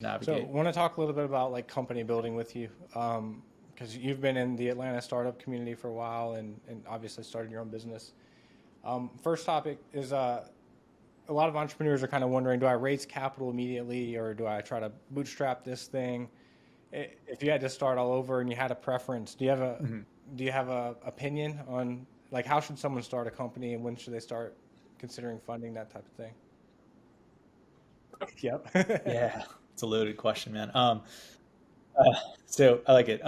So I navigate. want to talk a little bit about like company building with you, because you've been in the Atlanta startup community for a while and obviously started your own business. First topic is a lot of entrepreneurs are kind of wondering, do I raise capital immediately or do I try to bootstrap this thing? If you had to start all over and you had a preference, Mhm. do you have a opinion on like how should someone start a company and when should they start considering funding that type of thing? Yep. Yeah, it's a loaded question, man. Uh, so I like it.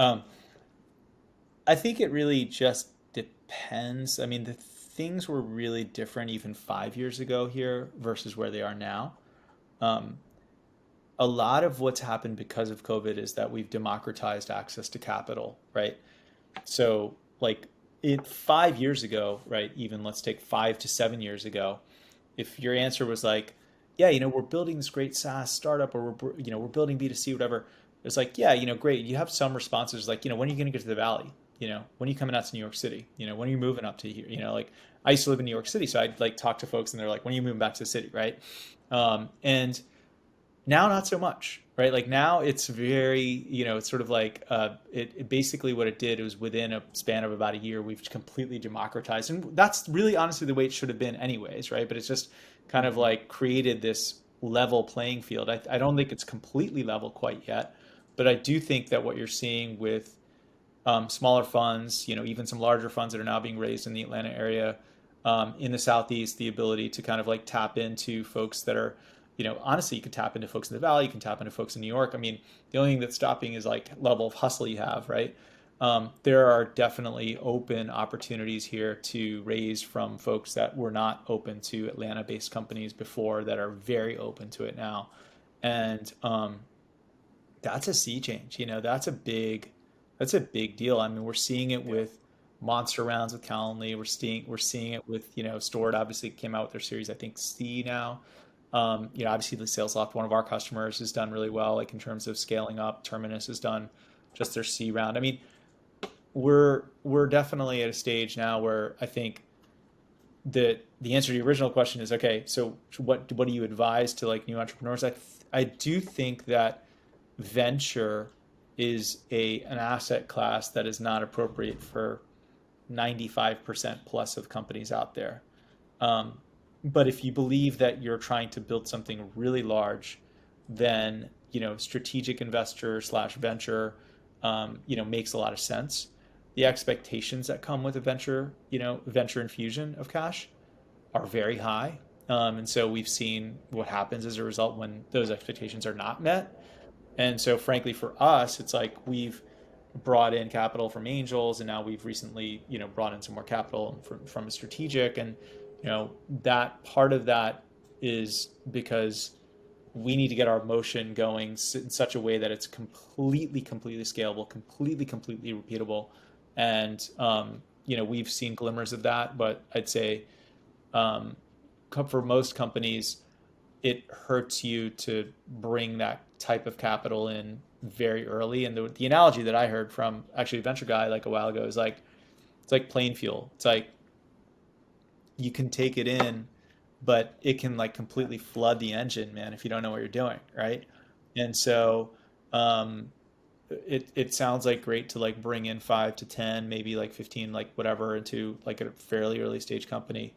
I think it really just depends. I mean, the things were really different even 5 years ago here versus where they are now. Um, a lot of what's happened because of COVID is that we've democratized access to capital, right? So, like, 5 years ago, right? Even let's take 5 to 7 years ago, if your answer was like, yeah, we're building this great SaaS startup, or we're building B2C, whatever. It's like, yeah, great. You have some responses like, when are you going to get to the Valley? When are you coming out to New York City? When are you moving up to here? Like I used to live in New York City, so I'd like talk to folks and they're like, when are you moving back to the city, right? And now, not so much, right? Like now it's very, it's sort of like it basically what it did was within a span of about a year, we've completely democratized. And that's really honestly the way it should have been anyways, right? But it's just kind of Mhm. like created this level playing field. I don't think it's completely level quite yet, but I do think that what you're seeing with smaller funds, even some larger funds that are now being raised in the Atlanta area, in the Southeast, the ability to kind of like tap into folks that are, honestly, you can tap into folks in the Valley, you can tap into folks in New York. I mean, the only thing that's stopping is like level of hustle you have, right? There are definitely open opportunities here to raise from folks that were not open to Atlanta-based companies before that are very open to it now. And that's a sea change. That's a big deal. I mean, we're seeing it Yeah. with monster rounds with Calendly. We're seeing it with Stored. Obviously, came out with their series, I think C now. Obviously the SalesLoft, one of our customers, has done really well, like in terms of scaling up. Terminus has done just their C round. I mean, we're definitely at a stage now where I think the answer to the original question is okay. So what do you advise to like new entrepreneurs? I do think that venture is an asset class that is not appropriate for 95% plus of companies out there. Um, but if you believe that you're trying to build something really large, then strategic investor slash venture, makes a lot of sense. The expectations that come with a venture infusion of cash are very high. And so we've seen what happens as a result when those expectations are not met. And so, frankly, for us, it's like we've brought in capital from angels, and now we've recently, brought in some more capital from a strategic, and that part of that is because we need to get our motion going in such a way that it's completely scalable, completely repeatable, and we've seen glimmers of that, but I'd say um, for most companies, it hurts you to bring that type of capital in very early. And the analogy that I heard from actually a venture guy like a while ago is like it's like plane fuel. It's like you can take it in, but it can like completely flood the engine, man, if you don't know what you're doing, right? And so um, it sounds like great to like bring in 5 to 10, maybe like 15, like whatever, into like a fairly early stage company.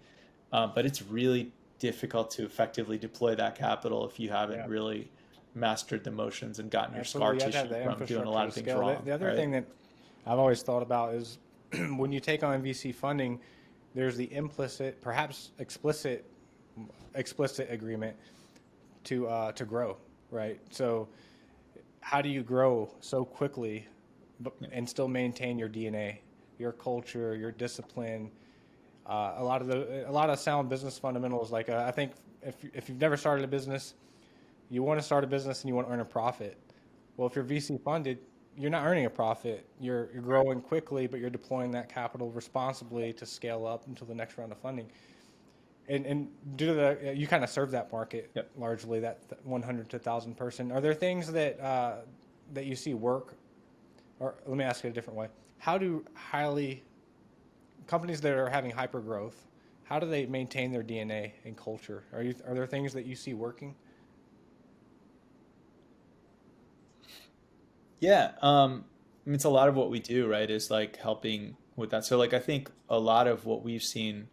But it's really difficult to effectively deploy that capital if you haven't Yeah. really mastered the motions and gotten your scar Absolutely. You have to have tissue the from doing a infrastructure lot to of things scale. wrong, The other right? thing that I've always thought about is when you take on VC funding, there's the implicit, perhaps explicit agreement to grow, right? So how do you grow so quickly Yeah. and still maintain your DNA, your culture, your discipline? A lot of sound business fundamentals. Like I think if you've never started a business, you want to start a business and you want to earn a profit. Well, if you're VC funded, you're not earning a profit. You're growing quickly, but you're deploying that capital responsibly to scale up until the next round of funding. And due to the you kind of serve that market Yep. largely, that 100 to 1,000 person. Are there things that you see work? Or let me ask it a different way. How do highly companies that are having hyper growth? How do they maintain their DNA and culture? Are there things that you see working? Yeah, I mean, it's a lot of what we do, right, is like helping with that. So like I think a lot of what we've seen,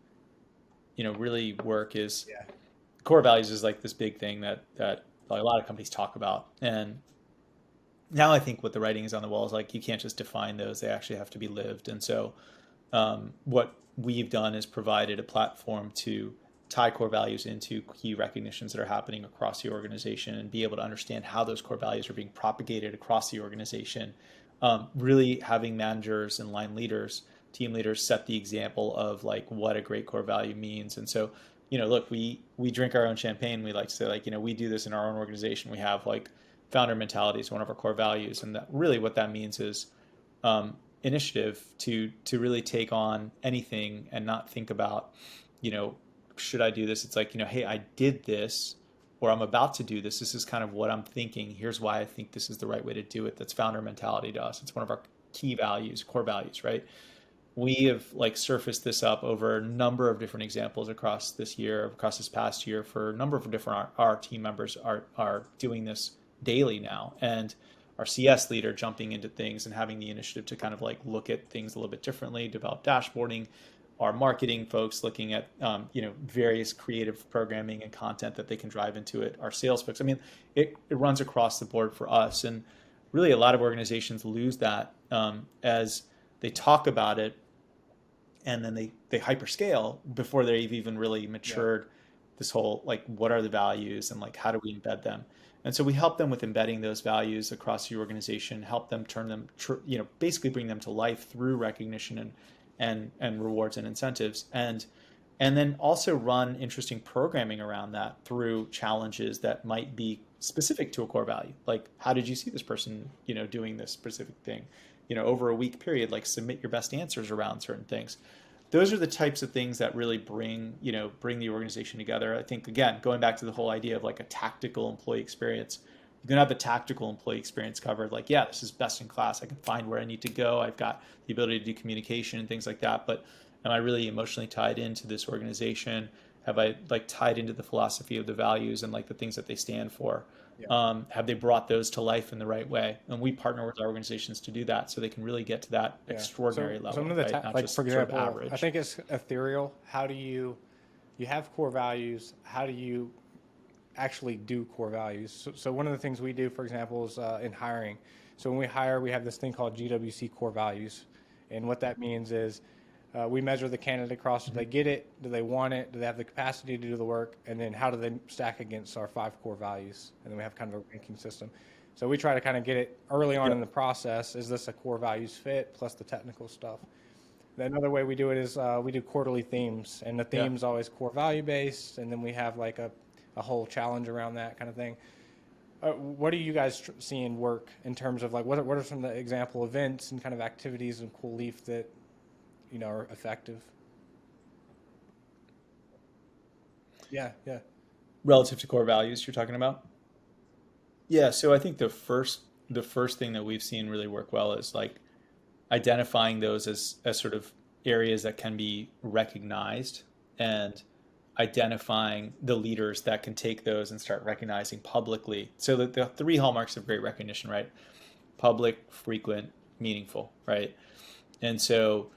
really work is Yeah. core values is like this big thing that like, a lot of companies talk about. And now I think what the writing is on the wall is like you can't just define those; they actually have to be lived. And so what we've done is provided a platform to tie core values into key recognitions that are happening across the organization and be able to understand how those core values are being propagated across the organization. Really having managers and line leaders, team leaders set the example of like what a great core value means. And so, look, we drink our own champagne. We like to say like, we do this in our own organization. We have like founder mentality is one of our core values. And that really what that means is initiative to really take on anything and not think about, you know, should I do this? It's like, hey, I did this or I'm about to do this. This is kind of what I'm thinking. Here's why I think this is the right way to do it. That's founder mentality to us. It's one of our key values, core values, right? We have like surfaced this up over a number of different examples across this year, across this past year for a number of different, our team members are doing this daily now. And our CS leader jumping into things and having the initiative to kind of like look at things a little bit differently, develop dashboarding, our marketing folks looking at various creative programming and content that they can drive into it, our sales folks. I mean, it runs across the board for us. And really a lot of organizations lose that as they talk about it and then they hyperscale before they've even really matured this whole like what are the values and like how do we embed them. And so we help them with embedding those values across the organization, help them turn them, basically bring them to life through recognition and rewards and incentives, and then also run interesting programming around that through challenges that might be specific to a core value. Like, how did you see this person, doing this specific thing, over a week period? Like, submit your best answers around certain things. Those are the types of things that really bring the organization together. I think, again, going back to the whole idea of like a tactical employee experience, you can have the tactical employee experience covered. Like, yeah, this is best in class. I can find where I need to go. I've got the ability to do communication and things like that. But am I really emotionally tied into this organization? Have I like tied into the philosophy of the values and like the things that they stand for? Have they brought those to life in the right way? And we partner with our organizations to do that so they can really get to that extraordinary level, some of the right? Not like just for example, sort of average. I think it's ethereal. How do you have core values? How do you actually do core values? So one of the things we do, for example, is in hiring. So when we hire, we have this thing called GWC core values, and what that means is we measure the candidate across. Do they get it? Do they want it? Do they have the capacity to do the work? And then how do they stack against our 5 core values? And then we have kind of a ranking system. So we try to kind of get it early on in the process. Is this a core values fit plus the technical stuff? Then another way we do it is we do quarterly themes, and the theme's always core value based, and then we have like a whole challenge around that kind of thing. What are you guys seeing work in terms of like what are some of the example events and kind of activities in Cooleaf that are effective? Yeah. Relative to core values you're talking about? Yeah, so I think the first thing that we've seen really work well is like identifying those as sort of areas that can be recognized and identifying the leaders that can take those and start recognizing publicly. So the 3 hallmarks of great recognition, right? Public, frequent, meaningful, right? And so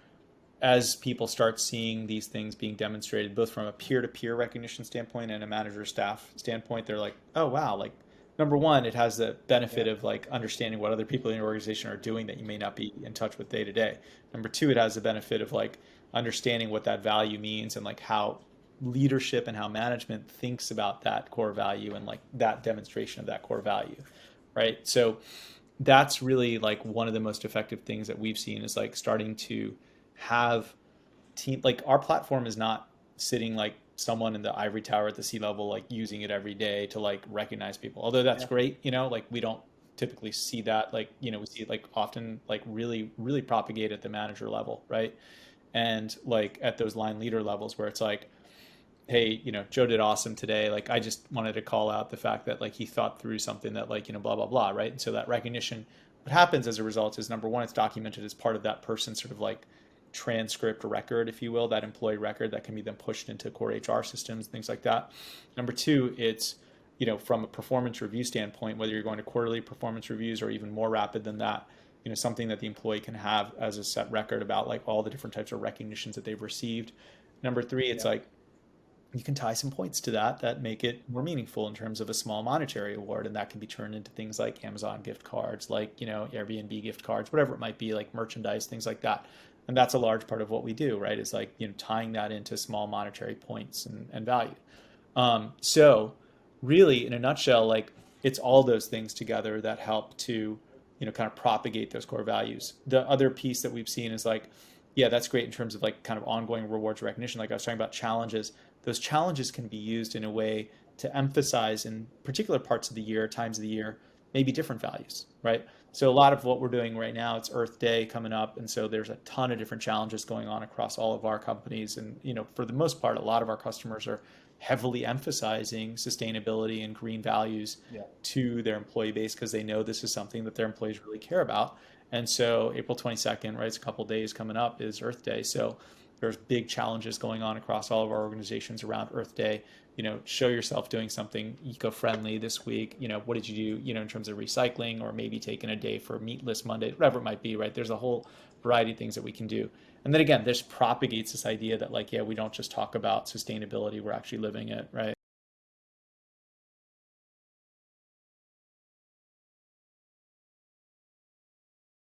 as people start seeing these things being demonstrated, both from a peer-to-peer recognition standpoint and a manager staff standpoint, they're like, oh, wow, like number one, it has the benefit of like understanding what other people in your organization are doing that you may not be in touch with day to day. Number two, it has the benefit of like understanding what that value means and like how leadership and how management thinks about that core value and like that demonstration of that core value, right? So that's really like one of the most effective things that we've seen is like starting to have team, like our platform is not sitting like someone in the ivory tower at the C-level like using it every day to like recognize people, although that's great, like we don't typically see that, like we see it like often like really propagate at the manager level, right? And like at those line leader levels where it's like, hey, Joe did awesome today, like I just wanted to call out the fact that like he thought through something that like blah blah blah, right? And so that recognition, what happens as a result is number one, it's documented as part of that person's sort of like transcript record, if you will, that employee record that can be then pushed into core HR systems, things like that. Number two, it's from a performance review standpoint, whether you're going to quarterly performance reviews or even more rapid than that, something that the employee can have as a set record about like all the different types of recognitions that they've received. Number three, it's like you can tie some points to that make it more meaningful in terms of a small monetary award, and that can be turned into things like Amazon gift cards, like Airbnb gift cards, whatever it might be, like merchandise, things like that. And that's a large part of what we do, right? Is like tying that into small monetary points and value. So really, in a nutshell, like it's all those things together that help to kind of propagate those core values. The other piece that we've seen is like, yeah, that's great in terms of like kind of ongoing rewards recognition. Like I was talking about challenges. Those challenges can be used in a way to emphasize in particular parts of the year, times of the year, maybe different values, right? So a lot of what we're doing right now, it's Earth Day coming up. And so there's a ton of different challenges going on across all of our companies. And, for the most part, a lot of our customers are heavily emphasizing sustainability and green values to their employee base because they know this is something that their employees really care about. And so April 22nd, right, it's a couple days coming up, is Earth Day. So there's big challenges going on across all of our organizations around Earth Day. Show yourself doing something eco-friendly this week. What did you do, in terms of recycling, or maybe taking a day for Meatless Monday, whatever it might be, right? There's a whole variety of things that we can do. And then again, this propagates this idea that like, yeah, we don't just talk about sustainability, we're actually living it, right?